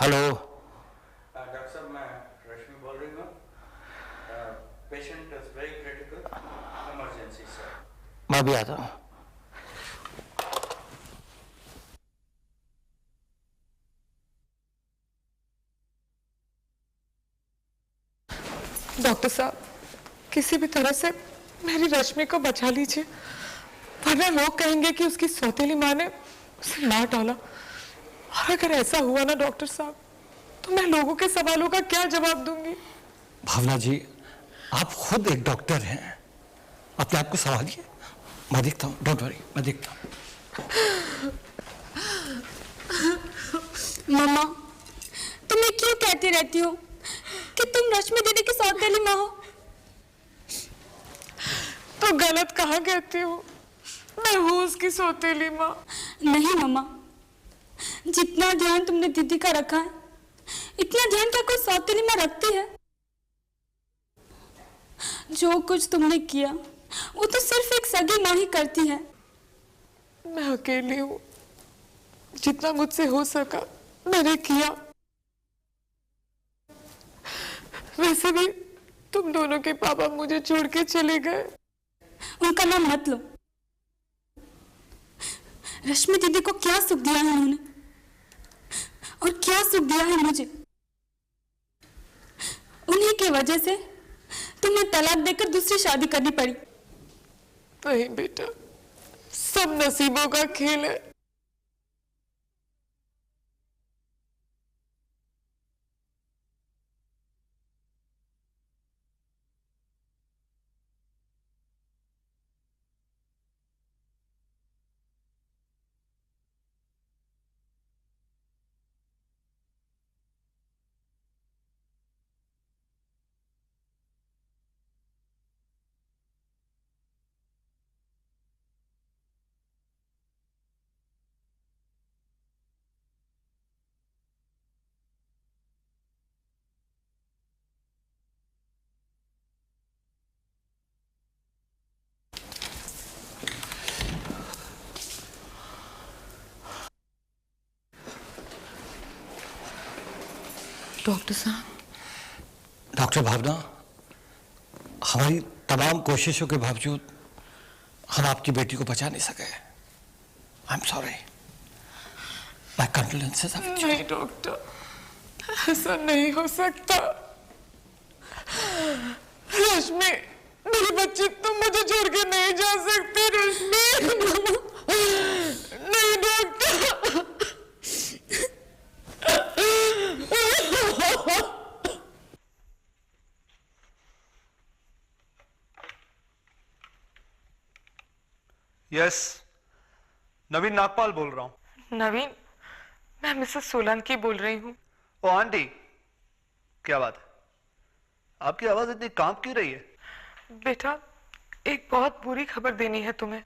Hello. Doctor साहब, मैं रश्मि बोल रही हूँ। Patient is very critical, emergency sir. मैं भी आता हूँ। डॉक्टर साहब, किसी भी तरह से मेरी रश्मि को बचा लीजिए, वरना लोग कहेंगे कि उसकी सौतेली माँ ने उसे मार डाला। और अगर ऐसा हुआ ना डॉक्टर साहब, तो मैं लोगों के सवालों का क्या जवाब दूंगी? भावना जी, आप खुद एक डॉक्टर हैं, अपने आप को संभालिए। मैं देखता हूँ, डोंट वरी, मैं देखता हूँ। मम्मा, तुम्हें क्यों कहती रहती हो कि तुम रश्मि दीदी की सौतेली माँ हो? तो गलत कहाँ कहती हूँ? मैं हूँ उसकी सौतेली माँ। नहीं मम्मा, जितना ध्यान तुमने दीदी का रखा है, इतना ध्यान क्या कोई सौतेली माँ रखती है? जो कुछ तुमने किया वो तो सिर्फ एक सगी माँ ही करती है। मैं अकेली हूँ, जितना मुझसे हो सका मैंने किया। वैसे भी तुम दोनों के पापा मुझे छोड़ के चले गए। उनका नाम मत लो। रश्मि दीदी को क्या सुख दिया है उन्होंने, और क्या सुख दिया है मुझे। उन्हीं की वजह से तुम्हें तलाक देकर दूसरी शादी करनी पड़ी। नहीं बेटा, सब नसीबों का खेल है। डॉक्टर साहब। डॉक्टर भावना, हमारी तमाम कोशिशों के बावजूद हम आपकी बेटी को बचा नहीं सके। आई एम सॉरी। My condolences. नहीं डॉक्टर, ऐसा नहीं हो सकता। रश्मि, मेरी बच्ची, तुम मुझे छोड़ के नहीं जा सकती। रश्मि, नहीं डॉक्टर। यस, नवीन नागपाल बोल रहा हूँ। नवीन, मैं मिसेस सोलंकी बोल रही हूँ। ओ आंटी, क्या बात है? आपकी आवाज इतनी कांप क्यों रही है? बेटा, एक बहुत बुरी खबर देनी है तुम्हें।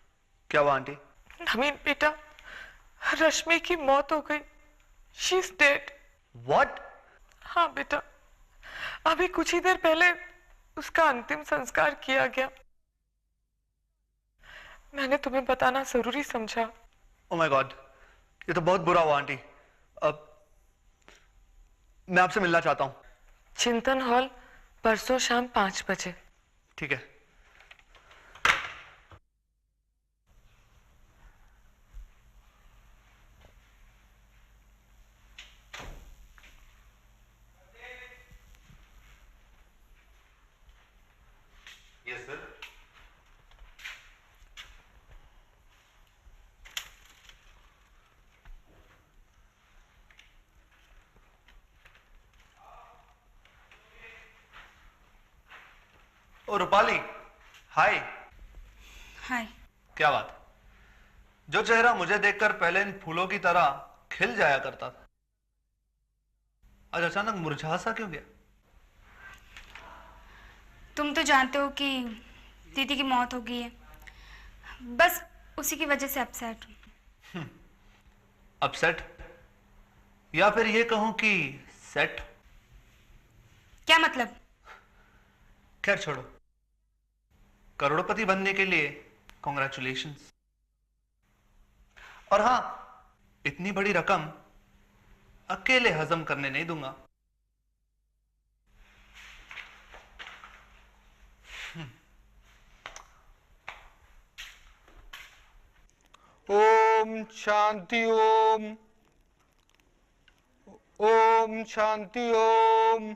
क्या हुआ आंटी? नवीन बेटा, रश्मि की मौत हो गई। She is dead. व्हाट? हाँ बेटा, अभी कुछ ही देर पहले उसका अंतिम संस्कार किया गया। मैंने तुम्हें बताना जरूरी समझा। ओ माय गॉड, ये तो बहुत बुरा हुआ आंटी। अब मैं आपसे मिलना चाहता हूँ। चिंतन हॉल, परसों शाम 5 बजे। ठीक है। Yes sir. Oh Rupali, hi. Hi. क्या बात? जो चेहरा मुझे देखकर पहले इन फूलों की तरह खिल जाया करता था, आज अचानक मुरझा सा क्यों गया? तुम तो जानते हो कि दीदी की मौत हो गई है, बस उसी की वजह से अपसेट हूँ। अपसेट, या फिर ये कहूं कि सेट? क्या मतलब? खैर छोड़ो, करोड़पति बनने के लिए कॉन्ग्रेचुलेशंस। और हाँ, इतनी बड़ी रकम अकेले हजम करने नहीं दूंगा। ओम शांति ओम। ओम शांति ओम।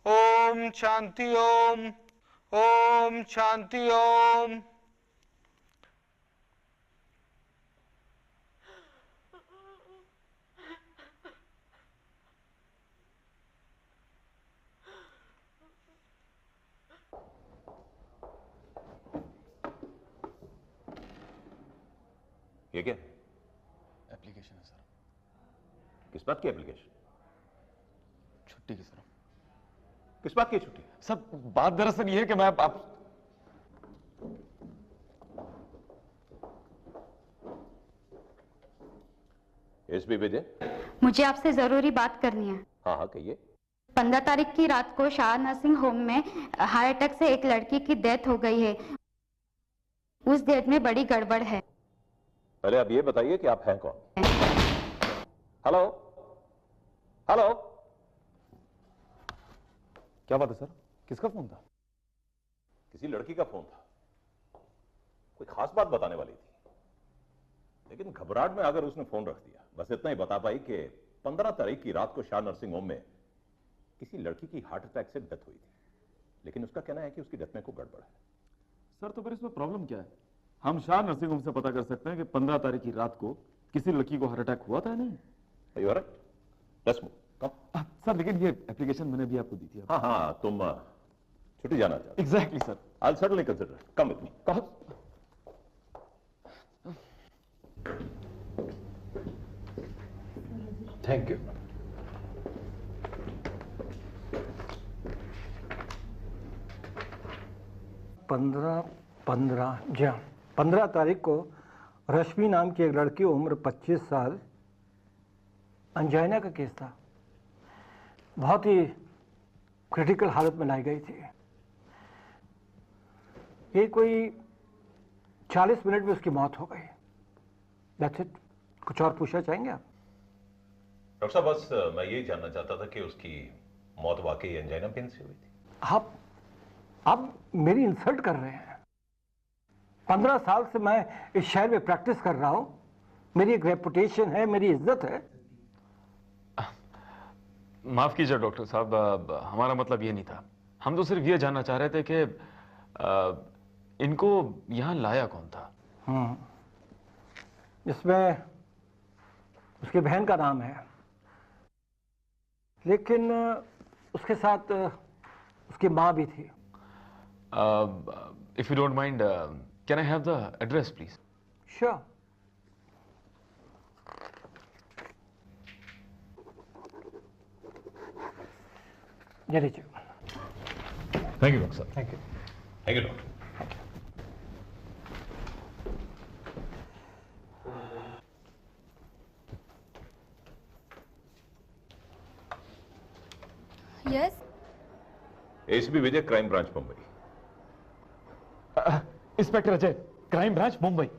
ओम शांति ओम। ओम शांति ओम। ये क्या? एप्लीकेशन है सर। किस बात की एप्लीकेशन? छुट्टी की सर। किस बात की छुट्टी? सर बात दरअसल ये है कि मैं आप एसपी विजय, मुझे आपसे जरूरी बात करनी है। हाँ हाँ कहिए। 15 तारीख की रात को शाह नर्सिंग होम में हार्ट अटैक से एक लड़की की डेथ हो गई है। उस डेथ में बड़ी गड़बड़ है। पहले आप ये बताइए कि आप हैं कौन? Hello hello. क्या बात है सर? किसका फोन था? किसी लड़की का फोन था, कोई खास बात बताने वाली थी, लेकिन घबराहट में अगर उसने फोन रख दिया। बस इतना ही बता पाई कि 15 तारीख की रात को शाह नर्सिंग होम में किसी लड़की की हार्ट अटैक से डेथ हुई थी, लेकिन उसका कहना है कि उसकी डेथ में कोई गड़बड़ है। सर तो फिर इसमें प्रॉब्लम क्या है? हम शाह नर्सिंग होम से पता कर सकते हैं कि 15 तारीख की रात को किसी लड़की को हार्ट अटैक हुआ था या नहीं। You are right, let's move, come. Sir लेकिन ये एप्लीकेशन मैंने भी आपको दी थी। हाँ हाँ, तुम छुट्टी जाना चाहते? Exactly sir. I will certainly consider, come with me. Thank you. जी हाँ, 15 तारीख को रश्मि नाम की एक लड़की, उम्र 25 साल, अंजाइना का केस था। बहुत ही क्रिटिकल हालत में लाई गई थी। ये कोई 40 मिनट में उसकी मौत हो गई। That's it. कुछ और पूछना चाहेंगे आप? डॉक्टर साहब, बस मैं यही जानना चाहता था कि उसकी मौत वाकई एंजाइना पेन से हुई थी? आप मेरी इंसल्ट कर रहे हैं। 15 साल से मैं इस शहर में प्रैक्टिस कर रहा हूं। मेरी एक रेपुटेशन है, मेरी इज्जत है। माफ कीजिए डॉक्टर साहब, हमारा मतलब ये नहीं था। हम तो सिर्फ ये जानना चाह रहे थे कि इनको यहां लाया कौन था। इसमें उसकी बहन का नाम है, लेकिन उसके साथ उसकी माँ भी थी। If you don't mind, can I have the address please? Sure. ये लीजिए। थैंक यू डॉक्टर साहब। Thank you. Thank you doctor. Yes. ACP Vijay, crime branch Mumbai. Inspector Ajay, crime branch Mumbai.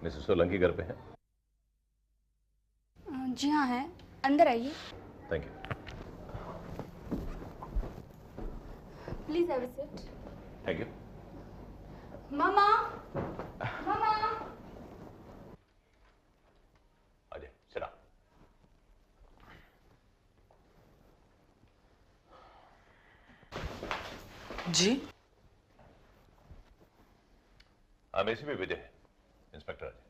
Mrs Solanki घर पे हैं? जी हाँ है, अंदर आइए। Thank you. Please have a seat. Thank you. मामा, मामा। Ajay, sit down. जी? I'm ACP Vijay, inspector Ajay.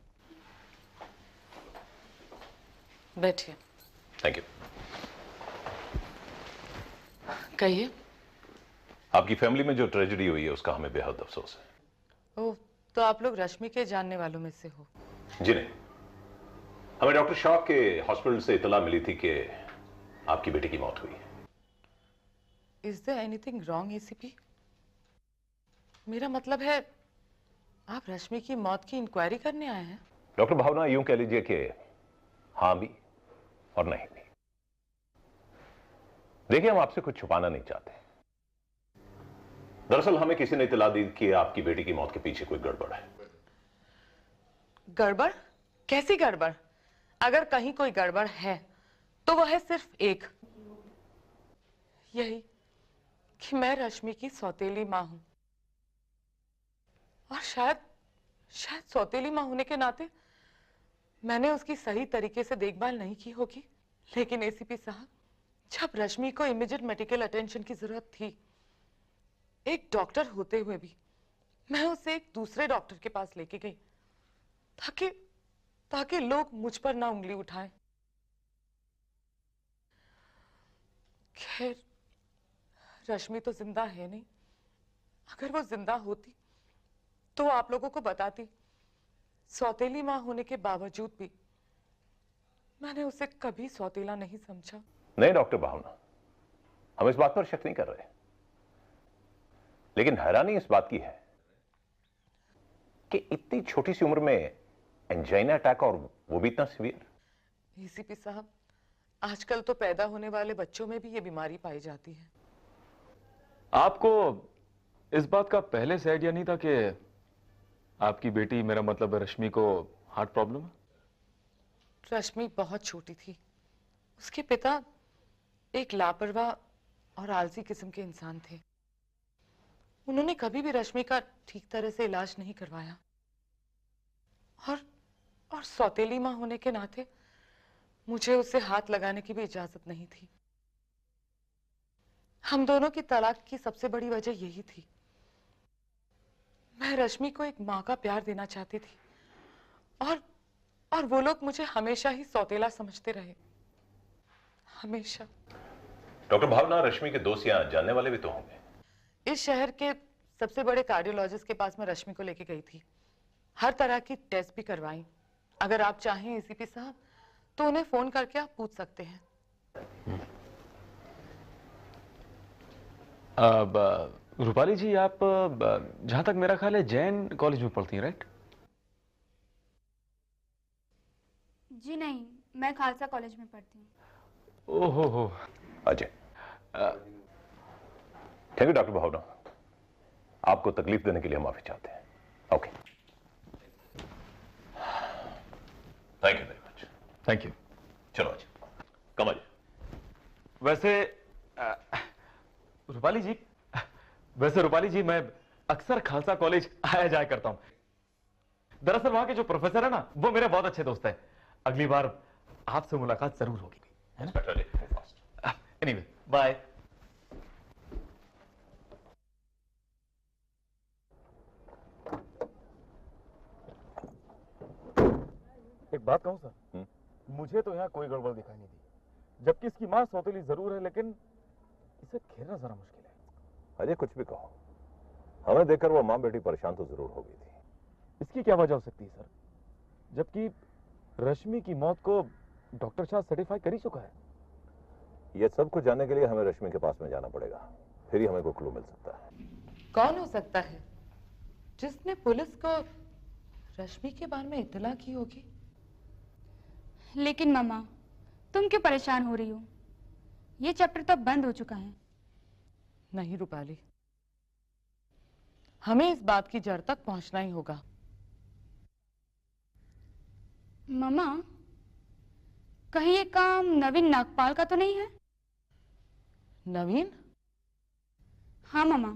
बैठिए। Thank you. कहिए। आपकी फैमिली में जो ट्रेजेडी हुई है उसका हमें बेहद अफसोस है। ओह, तो आप लोग रश्मि के जानने वालों में से हो? जी नहीं, हमें डॉक्टर शाह के हॉस्पिटल से इतला मिली थी कि आपकी बेटी की मौत हुई है। Is there anything wrong ACP? मेरा मतलब है आप रश्मि की मौत की इंक्वायरी करने आए हैं? डॉक्टर भावना, यूं कह लीजिए कि हाँ भी और नहीं भी। देखिए, हम आपसे कुछ छुपाना नहीं चाहते। दरअसल हमें किसी ने इतला दी कि आपकी बेटी की मौत के पीछे कोई गड़बड़ है। गड़बड़? कैसी गड़बड़? अगर कहीं कोई गड़बड़ है तो वह है सिर्फ एक, यही कि मैं रश्मि की सौतेली मां हूं। और शायद सौतेली मां होने के नाते मैंने उसकी सही तरीके से देखभाल नहीं की होगी। लेकिन एसीपी साहब, जब रश्मि को इमीडिएट मेडिकल अटेंशन की जरूरत थी, एक डॉक्टर होते हुए भी मैं उसे एक दूसरे डॉक्टर के पास लेके गई ताकि लोग मुझ पर ना उंगली उठाएं। खैर, रश्मि तो जिंदा है नहीं। अगर वो जिंदा होती तो आप लोगों को बताती। सौतेली मां होने के बावजूद भी मैंने उसे कभी सौतेला नहीं समझा। नहीं डॉक्टर भावना, हम इस बात पर शक नहीं कर रहे, लेकिन हैरानी इस बात की है कि इतनी छोटी सी उम्र में एंजाइना अटैक, और वो भी इतना सीवियर। एसीपी साहब, आजकल तो पैदा होने वाले बच्चों में भी ये बीमारी पाई जाती है। आपको इस बात का पहले से आइडिया नहीं था कि आपकी बेटी, मेरा मतलब रश्मि, को हार्ट प्रॉब्लम है? रश्मि बहुत छोटी थी। उसके पिता एक लापरवाह और आलसी किस्म के इंसान थे। उन्होंने कभी भी रश्मि का ठीक तरह से इलाज नहीं करवाया। और सौतेली मां होने के नाते मुझे उसे हाथ लगाने की भी इजाजत नहीं थी। हम दोनों की तलाक की सबसे बड़ी वजह यही थी। मैं रश्मि को एक मां का प्यार देना चाहती थी और वो लोग मुझे हमेशा ही सौतेला समझते रहे, हमेशा। डॉक्टर भावना, रश्मि के दोस्त यहाँ जानने वाले भी तो होंगे। इस शहर के सबसे बड़े कार्डियोलॉजिस्ट के पास मैं रश्मि को लेके गई थी। हर तरह की टेस्ट भी करवाई। अगर आप चाहें एसीपी साहब तो उन्हें फोन करके आप पूछ सकते हैं। रूपाली जी, आप जहां तक मेरा ख्याल है जैन कॉलेज में पढ़ती हैं, राइट? जी नहीं, मैं खालसा कॉलेज में पढ़ती हूँ। ओहो हो। अजय, थैंक यू डॉक्टर भावना, आपको तकलीफ देने के लिए हम माफी चाहते हैं। Okay, thank you very much. Thank you. चलो अजय, कम अजय। वैसे रूपाली जी, मैं अक्सर खालसा कॉलेज आया जाया करता हूं। दरअसल वहां के जो प्रोफेसर है ना, वो मेरे बहुत अच्छे दोस्त हैं। अगली बार आपसे मुलाकात जरूर होगी, है ना? Anyway, bye. एक बात कहूं सर, मुझे तो यहाँ कोई गड़बड़ दिखाई नहीं दी। जबकि इसकी मां सौतेली जरूर है, लेकिन इसे घेरना जरा मुश्किल है। अजय, कुछ भी कहो, हमें देखकर वो मां बेटी परेशान तो जरूर हो गई थी। इसकी क्या वजह हो सकती है सर, जबकि रश्मि की मौत को डॉक्टर शाह सर्टिफाई कर ही चुका है। ये सब कुछ जानने के लिए हमें रश्मि के पास में जाना पड़ेगा, फिर ही हमें कोई क्लू मिल सकता है। कौन हो सकता है जिसने पुलिस को रश्मि के बारे में इत्तला की होगी? लेकिन मामा, तुम क्यों परेशान हो रही हो? ये चैप्टर तो बंद हो चुका है। नहीं रूपाली, हमें इस बात की जड़ तक पहुंचना ही होगा। मामा, कहीं ये काम नवीन नागपाल का तो नहीं है? नवीन? हाँ मामा,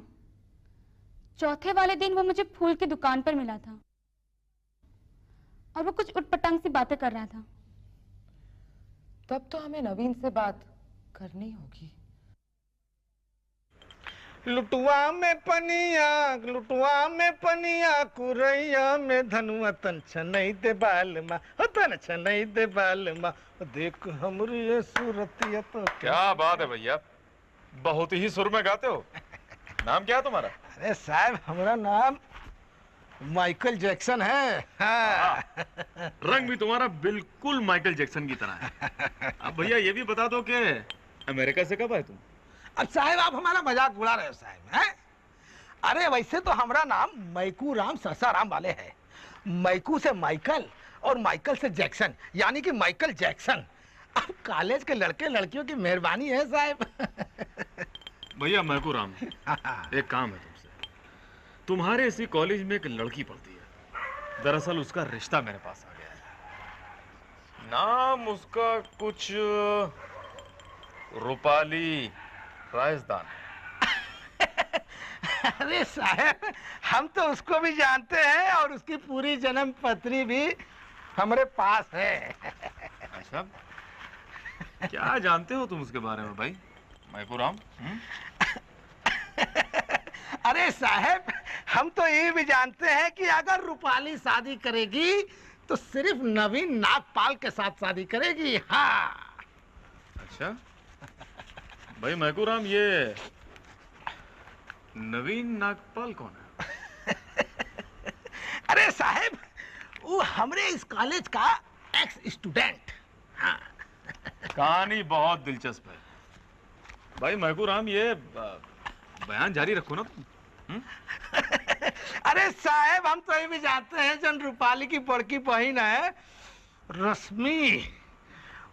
चौथे वाले दिन वो मुझे फूल की दुकान पर मिला था और वो कुछ उटपटांग सी बातें कर रहा था। तब तो हमें नवीन से बात करनी होगी। लुटुआ में पनिया कुरैया में धनुआ तन छनई दे बाल मा, हो तन छनई दे बाल मा, देख हमरी ये सूरतिया तो। क्या बात है भैया, बहुत ही सुर में गाते हो। नाम क्या है तुम्हारा? अरे साहब, हमारा नाम माइकल जैक्सन है। हाँ। रंग भी तुम्हारा बिल्कुल माइकल जैक्सन की तरह है। अब भैया ये भी बता दो कि अमेरिका से कब आए तुम? अब साहब, आप हमारा मजाक उड़ा रहे हो साहब, हैं? अरे वैसे तो हमारा नाम मैकू राम सरसाराम वाले है। मैकू से माइकल और माइकल से जैक्सन, यानी कि माइकल जैक्सन। अब कॉलेज के लड़के लड़कियों की मेहरबानी है साहब। भैया मैकू राम, एक काम है तुमसे। तुम्हारे इसी कॉलेज में एक लड़की पढ़ती है। दरअसल उसका रिश्ता मेरे पास आ गया है। नाम उसका कुछ रूपाली रायजदान है। अरे साहब, हम तो उसको भी जानते हैं और उसकी पूरी जन्म पत्री भी हमारे पास है। अच्छा, क्या जानते हो तुम उसके बारे में भाई मैकूराम? अरे साहब, हम तो ये भी जानते हैं कि अगर रूपाली शादी करेगी तो सिर्फ नवीन नागपाल के साथ शादी करेगी। हाँ। अच्छा भाई मैकूराम, ये नवीन नागपाल कौन है? अरे साहब, वो हमरे इस कॉलेज का एक्स स्टूडेंट। हाँ। कहानी बहुत दिलचस्प है भाई मैकूराम, ये बयान जारी रखो ना तुम। अरे साहब, हम तो ये भी जानते हैं जन रूपाली की बड़की बहन है रश्मि,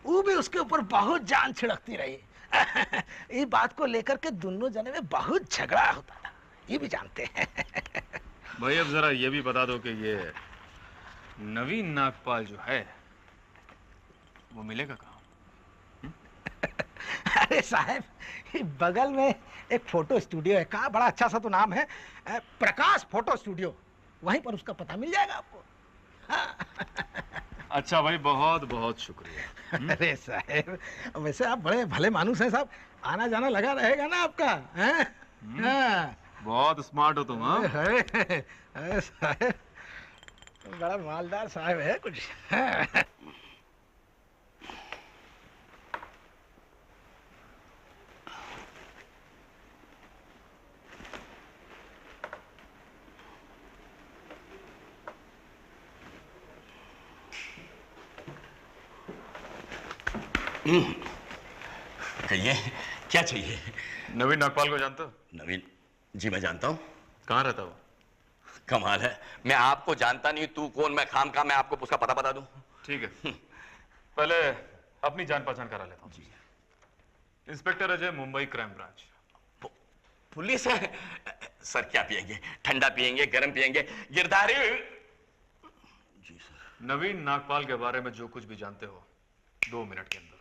वो भी उसके ऊपर बहुत जान छिड़कती रही। इस बात को लेकर के दोनों जने में बहुत झगड़ा होता था, ये भी जानते हैं। भाई अब जरा ये भी बता दो कि ये नवीन नागपाल जो है वो मिलेगा कहाँ? अरे साहब, बगल में एक फोटो स्टूडियो है, कहा बड़ा अच्छा सा तो नाम है, प्रकाश फोटो स्टूडियो, वहीं पर उसका पता मिल जाएगा आपको। हाँ। अच्छा भाई, बहुत बहुत शुक्रिया। अरे साहब, वैसे आप बड़े भले मानुस हैं साहब, आना जाना लगा रहेगा ना आपका? हाँ। बहुत स्मार्ट हो तुम। हाँ, अरे साहब, बड़ा मालदार साहब है कुछ। हाँ। कहिए, क्या चाहिए? नवीन नागपाल को जानते हो? नवीन जी, मैं जानता हूँ। कहाँ रहता हो? कमाल है, मैं आपको जानता नहीं, तू कौन मैं खाम खा मैं आपको उसका पता बता दूं। ठीक है, पहले अपनी जान पहचान करा लेता हूँ। जी। Inspector Ajay, Mumbai crime branch. Police है सर? क्या पिएंगे? ठंडा पिएंगे, गरम पिएंगे? गिरधारी। जी सर। नवीन नागपाल के बारे में जो कुछ भी जानते हो 2 मिनट के अंदर।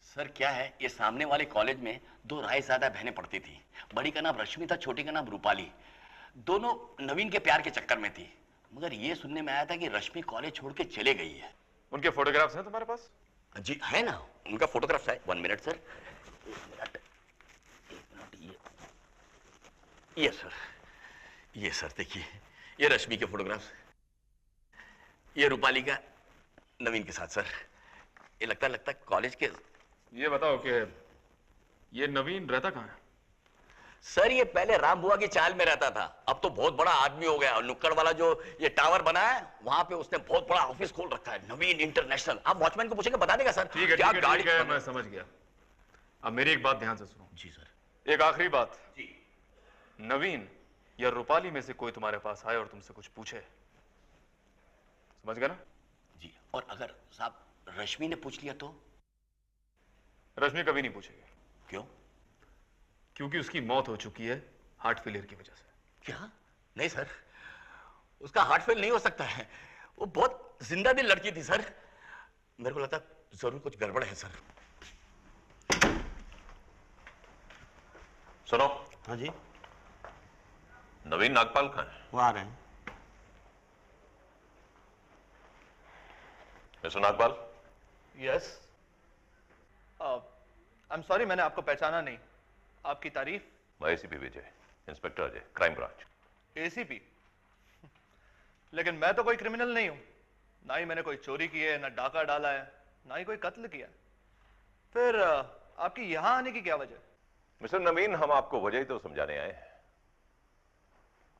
सर क्या है, ये सामने वाले कॉलेज में 2 रायज़ादा बहनें पढ़ती थी। बड़ी का नाम रश्मि था, छोटी का नाम रूपाली। दोनों नवीन के प्यार के चक्कर में थी, मगर ये सुनने में आया था कि रश्मि कॉलेज छोड़ के चले गई है। उनके फोटोग्राफ्स हैं तुम्हारे पास? जी है ना, उनका फोटोग्राफ है। 1 मिनट सर, 1 मिनट, ये सर, ये सर देखिए, ये रश्मि के फोटोग्राफ्स, ये रूपाली का नवीन के साथ। सर ये लगता कॉलेज के। ये बताओ कि ये नवीन रहता कहाँ है? सर ये पहले राम बुआ की चाल में रहता था, अब तो बहुत बड़ा आदमी हो गया और नुक्कड़ वाला जो ये टावर बना है वहां पे उसने बहुत बड़ा ऑफिस खोल रखा है, नवीन इंटरनेशनल। आप वॉचमैन को पूछेंगे, बता देगा सर। ठीक है, क्या ठीक है, गाड़ी ठीक है, मैं समझ गया। अब मेरी एक बात ध्यान से सुनो। जी सर। एक आखिरी बात जी। नवीन या रूपाली में से कोई तुम्हारे पास आए और तुमसे कुछ पूछे, समझ गए ना? जी। और अगर साहब रश्मि ने पूछ लिया तो? रश्मि कभी नहीं पूछेगी। क्यों? क्योंकि उसकी मौत हो चुकी है हार्ट फेलियर की वजह से। क्या? नहीं सर, उसका हार्ट फेल नहीं हो सकता है, वो बहुत जिंदा दिल लड़की थी सर। मेरे को लगता है जरूर कुछ गड़बड़ है सर। सुनो। हाँ जी। नवीन नागपाल कहाँ है? वो आ रहे हैं। Mister Nagpal. Yes. I am sorry, मैंने आपको पहचाना नहीं। आपकी तारीफ? मैं ACP Vijay, inspector Ajay, crime branch. ACP? लेकिन मैं तो कोई क्रिमिनल नहीं हूं, ना ही मैंने कोई चोरी की है, ना डाका डाला है, ना ही कोई कत्ल किया। फिर आपकी यहां आने की क्या वजह? मिस्टर नवीन, हम आपको वजह ही तो समझाने आए हैं।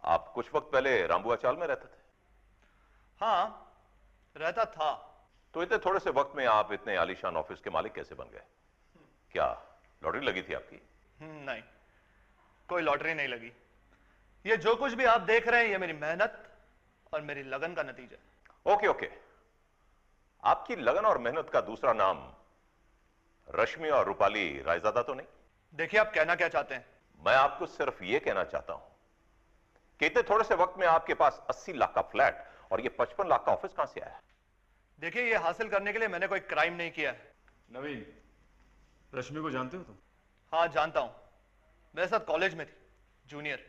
आप कुछ वक्त पहले रामबुआ चाल में रहते थे? हाँ, रहता था। तो इतने थोड़े से वक्त में आप इतने आलीशान ऑफिस के मालिक कैसे बन गए? क्या लॉटरी लगी थी आपकी? नहीं, कोई लॉटरी नहीं लगी। ये जो कुछ भी आप देख रहे हैं ये मेरी मेहनत और मेरी लगन का नतीजा है। ओके ओके, आपकी लगन और मेहनत का दूसरा नाम रश्मि और रूपाली रायजादा तो नहीं? देखिए, आप कहना क्या चाहते हैं? मैं आपको सिर्फ यह कहना चाहता हूं कि इतने थोड़े से वक्त में आपके पास 80 लाख का फ्लैट और ये 55 लाख का ऑफिस कहां से आया? देखिए, ये हासिल करने के लिए मैंने कोई क्राइम नहीं किया है। नवीन, रश्मि को जानते हो तुम? हाँ, जानता हूं। मेरे साथ कॉलेज में थी, जूनियर।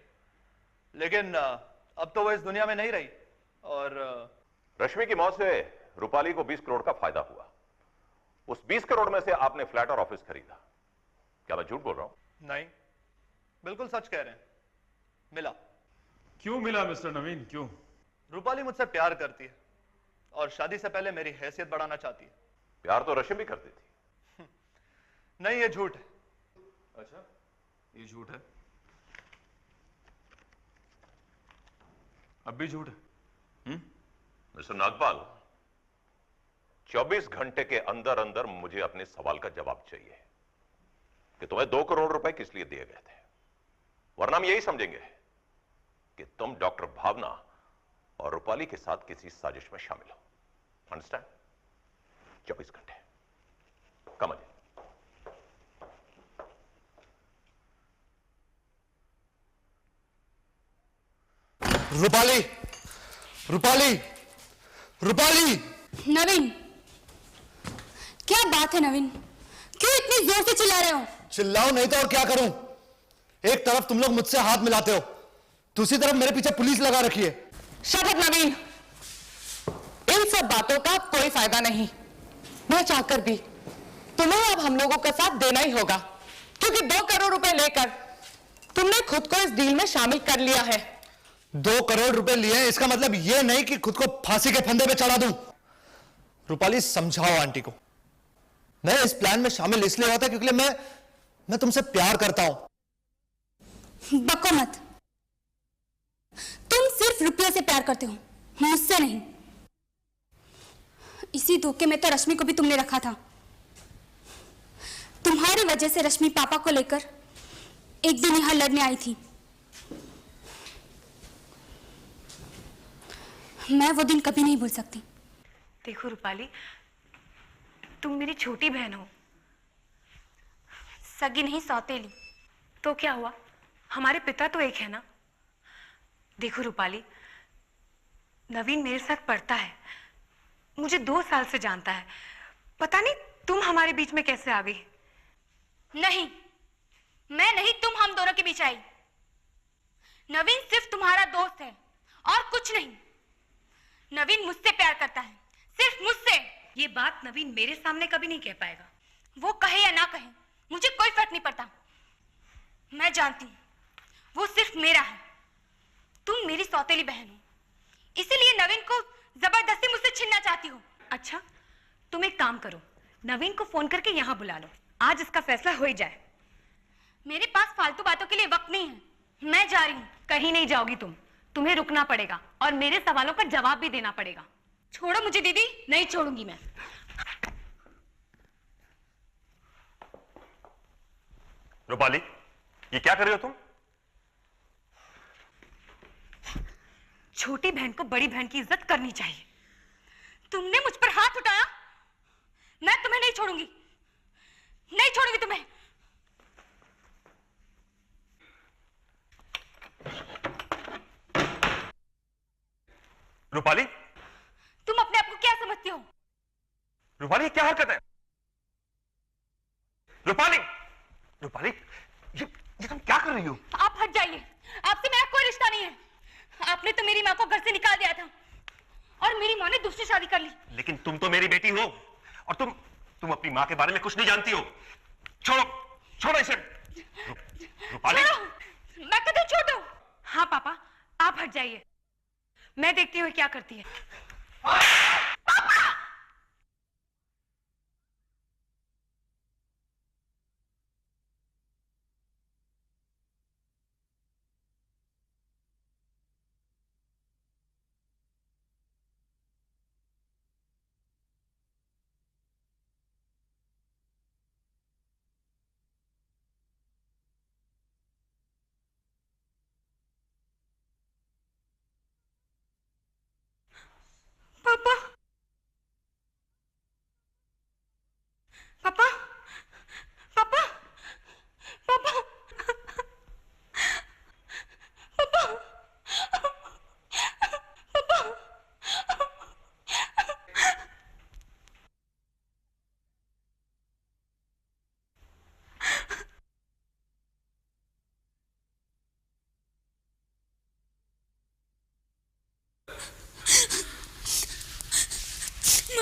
लेकिन अब तो वो इस दुनिया में नहीं रही। और रश्मि की मौत से रूपाली को 20 करोड़ का फायदा हुआ। उस 20 करोड़ में से आपने फ्लैट और ऑफिस खरीदा। क्या मैं झूठ बोल रहा हूं? नहीं, बिल्कुल सच कह रहे हैं। मिला। क्यों मिला मिस्टर नवीन, क्यों? रूपाली मुझसे प्यार करती है और शादी से पहले मेरी हैसियत बढ़ाना चाहती है। प्यार तो रश्मि भी करती थी। नहीं, ये झूठ है। अच्छा, ये झूठ है? अब भी झूठ है? मिस्टर नागपाल, 24 घंटे के अंदर अंदर मुझे अपने सवाल का जवाब चाहिए कि तुम्हें 2 करोड़ रुपए किस लिए दिए गए थे, वरना हम यही समझेंगे कि तुम डॉक्टर भावना और रूपाली के साथ किसी साजिश में शामिल हो। अंडरस्टैंड? 24 घंटे। कम अजय। रूपाली, रूपाली, रूपाली! नवीन, क्या बात है नवीन? क्यों इतनी जोर से चिल्ला रहे हो? चिल्लाओ नहीं तो और क्या करूं? एक तरफ तुम लोग मुझसे हाथ मिलाते हो, दूसरी तरफ मेरे पीछे पुलिस लगा रखी है। शट अप नवीन, इन सब बातों का कोई फायदा नहीं। मैं चाहकर भी तुम्हें अब हम लोगों का साथ देना ही होगा, क्योंकि 2 करोड़ रुपए लेकर तुमने खुद को इस डील में शामिल कर लिया है। 2 करोड़ रुपए लिए हैं, इसका मतलब यह नहीं कि खुद को फांसी के फंदे पे चढ़ा दूं। रूपाली, समझाओ आंटी को। मैं इस प्लान में शामिल इसलिए हुआ था क्योंकि मैं तुमसे प्यार करता हूं। बको मत। तुम सिर्फ रुपयों से प्यार करते हो, मुझसे नहीं। इसी धोखे में तो रश्मि को भी तुमने रखा था। तुम्हारी वजह से रश्मि पापा को लेकर एक दिन यहां लड़ने आई थी। मैं वो दिन कभी नहीं भूल सकती। देखो रूपाली, तुम मेरी छोटी बहन हो। सगी नहीं, सौतेली। तो क्या हुआ, हमारे पिता तो एक है ना। देखो रूपाली, नवीन मेरे साथ पढ़ता है, मुझे 2 साल से जानता है। पता नहीं तुम हमारे बीच में कैसे आ गई। नहीं, मैं नहीं, तुम हम दोनों के बीच आई। नवीन सिर्फ तुम्हारा दोस्त है और कुछ नहीं। नवीन मुझसे प्यार करता है, सिर्फ मुझसे। ये बात नवीन मेरे सामने कभी नहीं कह पाएगा। वो कहे या ना कहे, मुझे कोई फर्क नहीं पड़ता। मैं जानती हूं वो सिर्फ मेरा है। तुम मेरी सौतेली बहन हो, इसीलिए नवीन को जबरदस्ती मुझसे छीनना चाहती हो। अच्छा, तुम एक काम करो, नवीन को फोन करके यहाँ बुला लो, आज इसका फैसला हो ही जाए। मेरे पास फालतू बातों के लिए वक्त नहीं है, मैं जा रही हूँ। कहीं नहीं जाओगी तुम, तुम्हें रुकना पड़ेगा और मेरे सवालों का जवाब भी देना पड़ेगा। छोड़ो मुझे दीदी। नहीं छोड़ूंगी मैं। रूपाली, ये क्या कर रहे हो तुम? छोटी बहन को बड़ी बहन की इज्जत करनी चाहिए। तुमने मुझ पर हाथ उठाया, मैं तुम्हें नहीं छोड़ूंगी, नहीं छोड़ूंगी तुम्हें। रूपाली, तुम अपने आप को क्या समझती हो? रूपाली, ये क्या हरकत है? रूपाली, रूपाली, ये तुम क्या कर रही हो? आप हट जाइए, आपसे मेरा कोई रिश्ता नहीं है। आपने तो मेरी माँ को घर से निकाल दिया था और मेरी माँ ने दूसरी शादी कर ली। लेकिन तुम तो मेरी बेटी हो और तुम अपनी माँ के बारे में कुछ नहीं जानती हो। छोड़ो, छोड़ो इसे। रूपाली, छोड़ो, मैं कभी छोड़ दूं? हाँ पापा, आप हट जाइए, मैं देखती हूँ क्या करती है। पापा।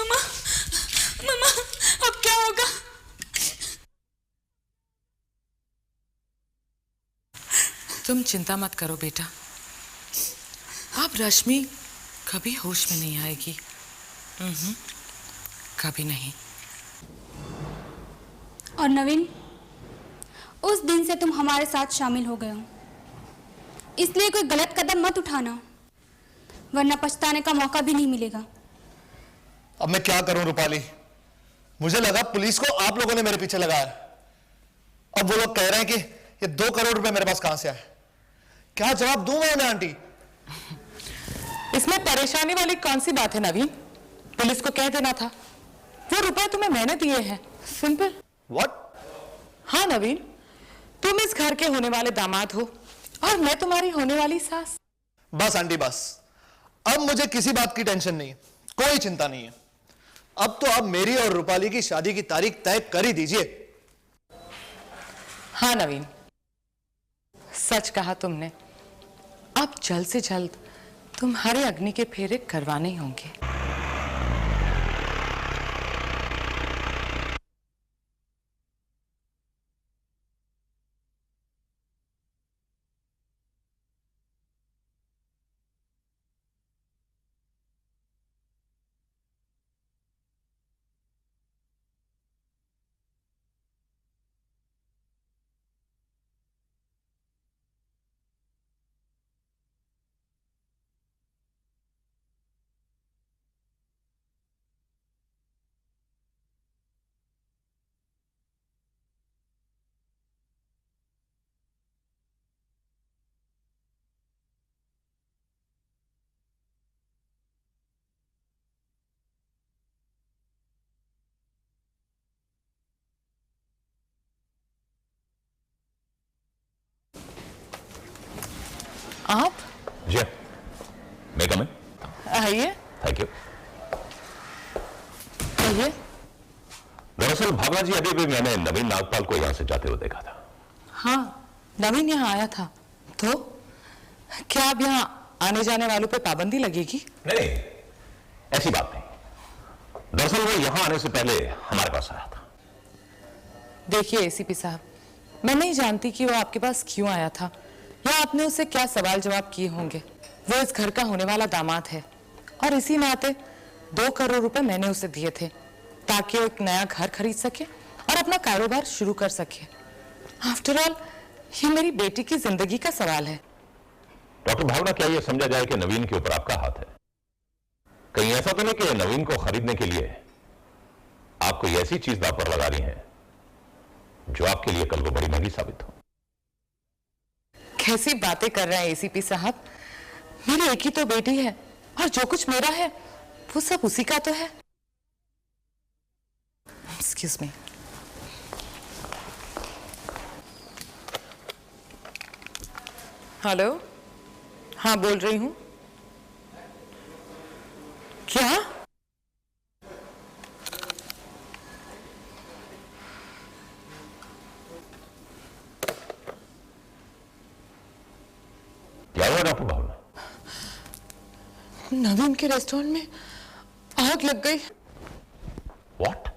मम्मा, मम्मा, अब क्या होगा? तुम चिंता मत करो बेटा, अब रश्मि कभी होश में नहीं आएगी। कभी नहीं। और नवीन, उस दिन से तुम हमारे साथ शामिल हो गए हो, इसलिए कोई गलत कदम मत उठाना, वरना पछताने का मौका भी नहीं मिलेगा। अब मैं क्या करूं रूपाली? मुझे लगा पुलिस को आप लोगों ने मेरे पीछे लगाया। अब वो लोग कह रहे हैं कि ये 2 करोड़ रुपए मेरे पास कहां से आए? क्या जवाब दूं मैं उन्हें आंटी? इसमें परेशानी वाली कौन सी बात है नवीन? पुलिस को कह देना था, वो रुपए तुम्हें मैंने दिए हैं, सिंपल। व्हाट? हाँ नवीन, तुम इस घर के होने वाले दामाद हो और मैं तुम्हारी होने वाली सास। बस आंटी बस, अब मुझे किसी बात की टेंशन नहीं है, कोई चिंता नहीं है। अब तो आप मेरी और रूपाली की शादी की तारीख तय कर ही दीजिए। हाँ नवीन, सच कहा तुमने। अब जल्द से जल्द तुम्हारे अग्नि के फेरे करवाने ही होंगे। आप जी मैं कम आइए। Thank you. आइए। दरअसल भावना जी, अभी भी मैंने नवीन नागपाल को यहां से जाते हुए देखा था। हाँ, नवीन यहाँ आया था। तो क्या अब यहाँ आने जाने वालों पे पाबंदी लगेगी? नहीं, ऐसी बात नहीं। दरअसल वो यहां आने से पहले हमारे पास आया था। देखिए एसीपी साहब, मैं नहीं जानती कि वो आपके पास क्यों आया था या आपने उससे क्या सवाल जवाब किए होंगे। वो इस घर का होने वाला दामाद है और इसी नाते 2 करोड़ रुपए मैंने उसे दिए थे ताकि वो एक नया घर खरीद सके और अपना कारोबार शुरू कर सके। आफ्टर ऑल ये मेरी बेटी की जिंदगी का सवाल है। डॉक्टर भावना, क्या यह समझा जाए कि नवीन के ऊपर आपका हाथ है? कहीं ऐसा तो नहीं कि नवीन को खरीदने के लिए आप कोई ऐसी चीज दांव पर लगा रही हैं जो आपके लिए कल को बड़ी महंगी साबित हो? कैसी बातें कर रहे हैं एसीपी साहब? मेरी एक ही तो बेटी है और जो कुछ मेरा है वो सब उसी का तो है। Excuse me. हेलो, हाँ बोल रही हूँ। क्या? क्या हुआ डॉक्टर भावना? नवीन के रेस्टोरेंट में आग लग गई। व्हाट?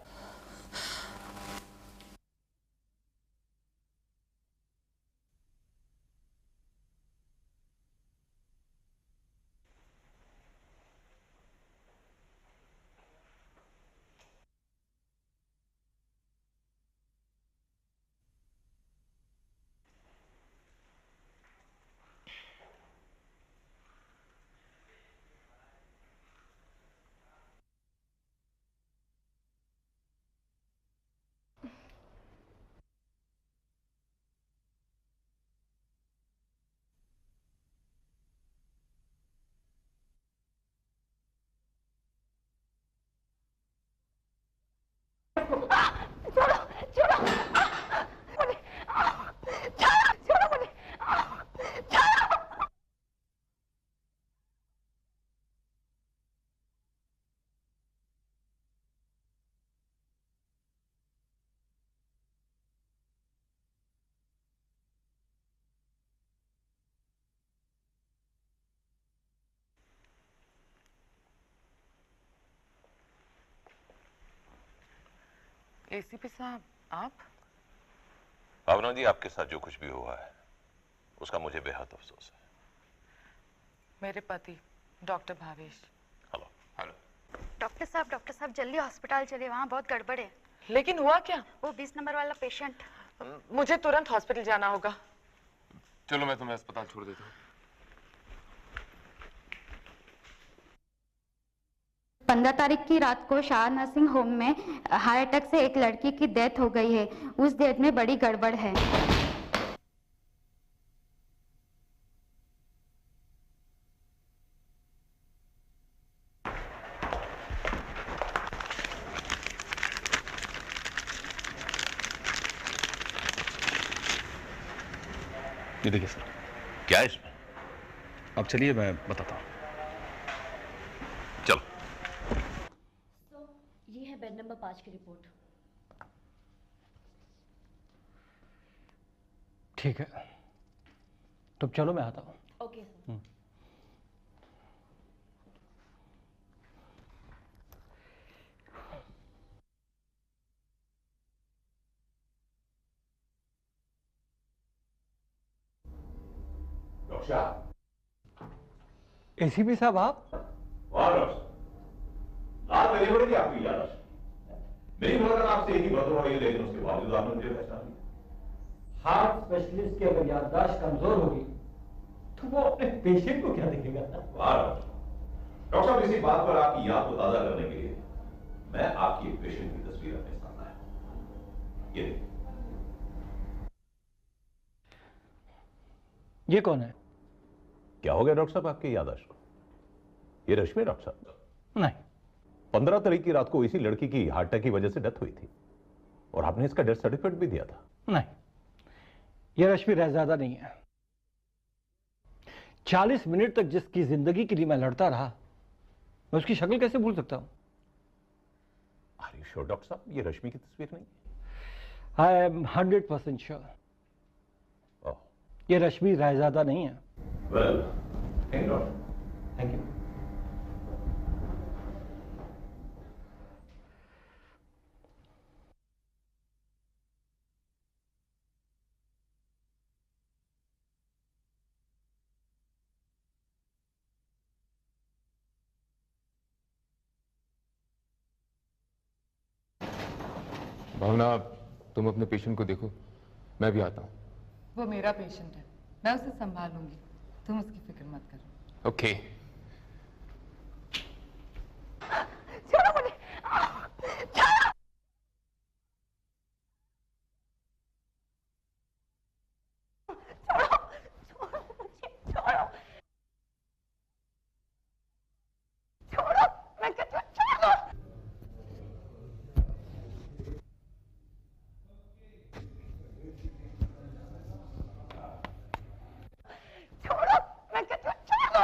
एसीपी साहब, आप? भावना जी, आपके साथ जो कुछ भी हुआ है उसका मुझे बेहद अफसोस है। मेरे पति doctor Bhavesh. Hello. Hello doctor साहब जल्दी हॉस्पिटल चले, वहाँ बहुत गड़बड़ है। लेकिन हुआ क्या? वो 20 नंबर वाला पेशेंट। मुझे तुरंत हॉस्पिटल जाना होगा। चलो मैं तुम्हें अस्पताल छोड़ देता हूँ। 15 तारीख की रात को शाह नर्सिंग होम में हार्ट अटैक से एक लड़की की डेथ हो गई है। उस डेथ में बड़ी गड़बड़ है। ये देखिए सर। क्या है इसमें? अब चलिए मैं बताता हूँ। चलो। ये है बेड नंबर 5 की रिपोर्ट। ठीक है, तुम चलो, मैं आता हूँ। Okay sir. एसीपी साहब, आप? रात मेरी पड़ेगी आपकी याद। मेरी मुलाकात आपसे एक ही बात हो रही, लेकिन उसके बावजूद आपने मुझे पहचान लिया। हार्ट स्पेशलिस्ट की अगर याददाश्त कमजोर होगी तो वो अपने पेशेंट को क्या देखेगा? डॉक्टर साहब, इसी बात पर आपकी याद को ताजा करने के लिए मैं आपकी एक पेशेंट की तस्वीर अपने सामने आया। ये देखिए। ये कौन है? क्या हो गया डॉक्टर साहब आपकी याददाश्त को? ये रश्मि डॉक्टर साहब? नहीं। 15 तारीख की रात को इसी लड़की की हार्ट अटैक की वजह से डेथ हुई थी और आपने इसका डेथ सर्टिफिकेट भी दिया था। नहीं, ये रश्मि रहज़ादा नहीं है। 40 मिनट तक जिसकी जिंदगी के लिए मैं लड़ता रहा, मैं उसकी शक्ल कैसे भूल सकता हूं? आर यू श्योर डॉक्टर साहब, ये रश्मि की तस्वीर नहीं? I am 100% sure. ये रश्मि रहज़ादा नहीं है। Well, thank you. भावना, तुम अपने पेशेंट को देखो, मैं भी आता हूँ। वो मेरा पेशेंट है, मैं उसे संभालूंगी, तुम उसकी फिक्र मत करो। ओके। छोड़ो मुझे, छोड़ो। छोड़ो, मैं कहती हूँ छोड़ो। छोड़ो, मैं कहती हूँ छोड़ो।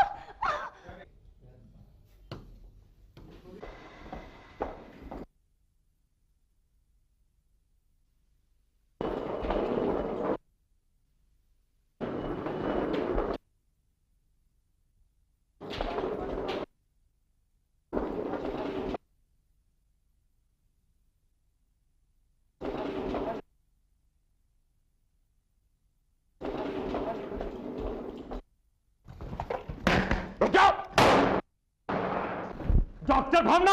डॉक्टर भावना,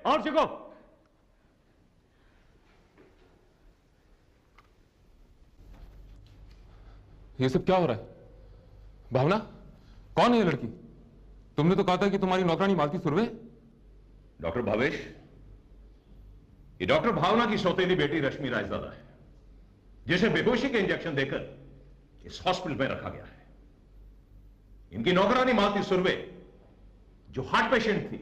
और शिको। ये सब क्या हो रहा है? भावना, कौन है ये लड़की? तुमने तो कहा था कि तुम्हारी नौकरानी मालती सुरवे। डॉक्टर भावेश, ये डॉक्टर भावना की सौतेली बेटी रश्मि रायजादा है, जिसे बेहोशी के इंजेक्शन देकर इस हॉस्पिटल में रखा गया है। इनकी नौकरानी मालती सुरवे, जो हार्ट पेशेंट थी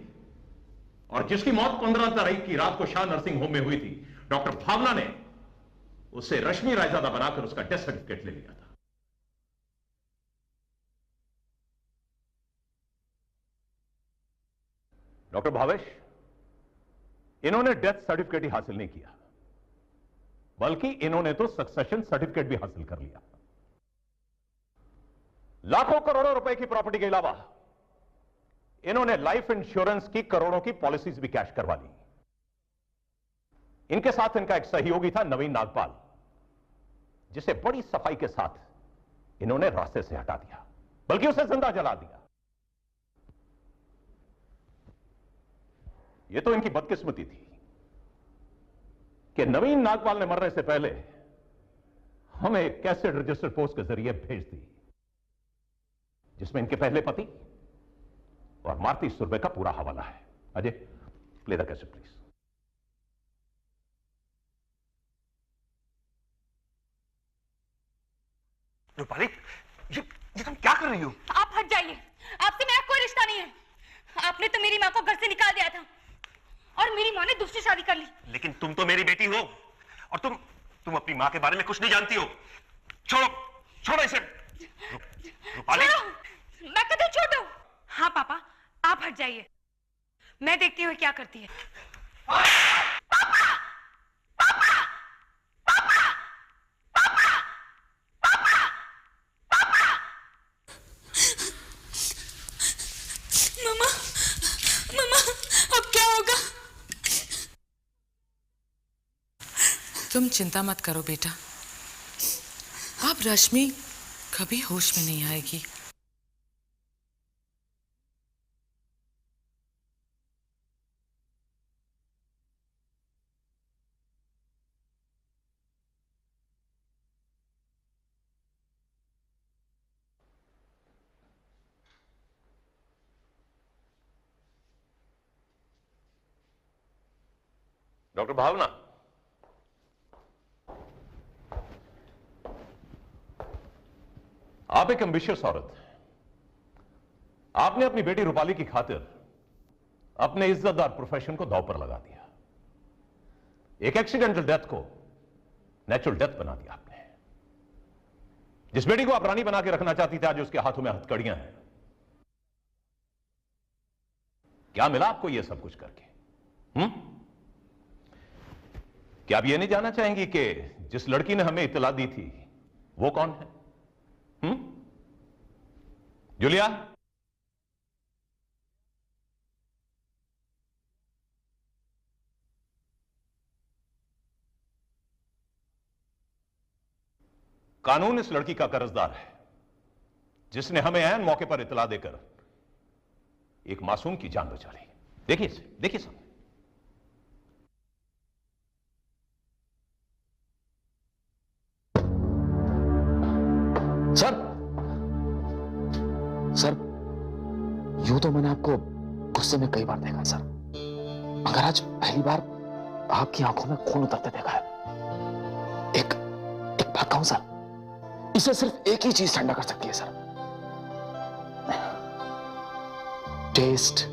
और जिसकी मौत 15 तारीख की रात को शाह नर्सिंग होम में हुई थी, डॉक्टर भावना ने उसे रश्मि रायजादा बनाकर उसका डेथ सर्टिफिकेट ले लिया था। डॉक्टर भावेश, इन्होंने डेथ सर्टिफिकेट ही हासिल नहीं किया, बल्कि इन्होंने तो सक्सेशन सर्टिफिकेट भी हासिल कर लिया। लाखों करोड़ों रुपए की प्रॉपर्टी के अलावा इन्होंने लाइफ इंश्योरेंस की करोड़ों की पॉलिसीज भी कैश करवा ली। इनके साथ इनका एक सहयोगी था नवीन नागपाल, जिसे बड़ी सफाई के साथ इन्होंने रास्ते से हटा दिया, बल्कि उसे जिंदा जला दिया। यह तो इनकी बदकिस्मती थी कि नवीन नागपाल ने मरने से पहले हमें एक कैसेट रजिस्टर पोस्ट के जरिए भेज दी, जिसमें इनके पहले पति और मारुति सुरभि का पूरा हवाला है। Ajay, play the cassette please. Rupali, ये तुम क्या कर रही हो? आप हट जाइए, आपसे मेरा कोई रिश्ता नहीं है। आपने तो मेरी माँ को घर से निकाल दिया था और मेरी माँ ने दूसरी शादी कर ली। लेकिन तुम तो मेरी बेटी हो और तुम अपनी माँ के बारे में कुछ नहीं जानती हो। छोड़ो, छोड़ो इसे। रूपाली, मैं कभी छोड़ दूं? हाँ पापा, आप हट जाइए, मैं देखती हूँ क्या करती है। मम्मा, मम्मा, अब क्या होगा? तुम चिंता मत करो बेटा, अब रश्मि कभी होश में नहीं आएगी। डॉक्टर भावना, आप एक एम्बिशियस औरत हैं। आपने अपनी बेटी रूपाली की खातिर अपने इज्जतदार प्रोफेशन को दांव पर लगा दिया। एक एक्सीडेंटल डेथ को नेचुरल डेथ बना दिया आपने। जिस बेटी को आप रानी बना के रखना चाहती थी, आज उसके हाथों में हथकड़ियां हैं। क्या मिला आपको यह सब कुछ करके? क्या आप यह नहीं जानना चाहेंगी कि जिस लड़की ने हमें इत्तला दी थी वो कौन है? जूलिया, कानून इस लड़की का कर्जदार है, जिसने हमें ऐन मौके पर इत्तला देकर एक मासूम की जान बचा ली। देखिए इसे, देखिए साहब। सर, यूं तो मैंने आपको गुस्से में कई बार देखा है सर, मगर आज पहली बार आपकी आंखों में खून उतरते देखा है। एक बात कहूं सर, इसे सिर्फ एक ही चीज ठंडा कर सकती है सर, टेस्ट